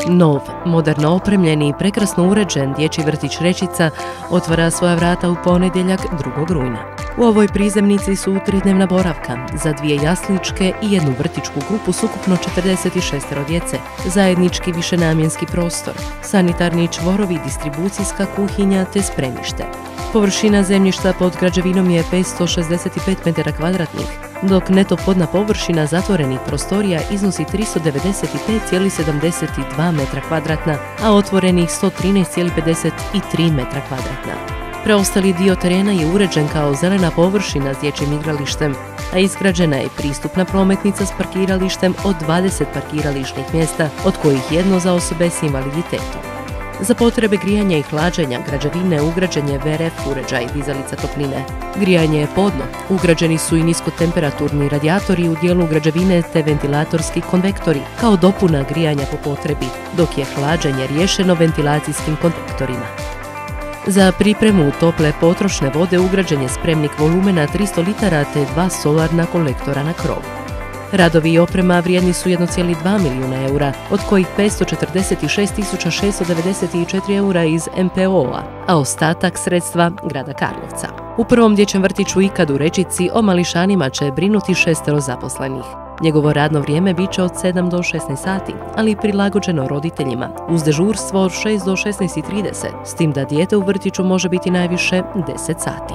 Nov, moderno opremljeni i prekrasno uređen dječji vrtić Rečica otvara svoja vrata u ponedjeljak 2. rujna. U ovoj prizemnici su 3-dnevna boravka za 2 jasličke i 1 vrtićku grupu s ukupno 46 djece, zajednički višenamjenski prostor, sanitarni čvorovi, distribucijska kuhinja te spremište. Površina zemljišta pod građevinom je 565 m2, dok neto podna površina zatvorenih prostorija iznosi 395,72 m2, a otvorenih 113,53 m2. Preostali dio terena je uređen kao zelena površina s dječjim igralištem, a izgrađena je pristupna prometnica s parkiralištem od 20 parkirališnih mjesta, od kojih 1 za osobe s invaliditetom. Za potrebe grijanja i hlađenja građevine ugrađen je VRF uređaj dizalica topline. Grijanje je podno. Ugrađeni su i niskotemperaturni radijatori u dijelu građevine te ventilatorski konvektori, kao dopuna grijanja po potrebi, dok je hlađenje riješeno ventilacijskim konvektorima. Za pripremu tople potrošne vode ugrađen je spremnik volumena 300 litara te 2 solarna kolektora na krovu. Radovi i oprema vrijedni su 1,2 milijuna eura, od kojih 546.694 eura iz MPO-a, a ostatak sredstva grada Karlovca. U prvom dječjem vrtiću ikad u Rečici o mališanima će brinuti 6 zaposlenih. Njegovo radno vrijeme bit će od 7 do 16 sati, ali prilagođeno roditeljima, uz dežurstvo od 6 do 16:30, s tim da dijete u vrtiću može biti najviše 10 sati.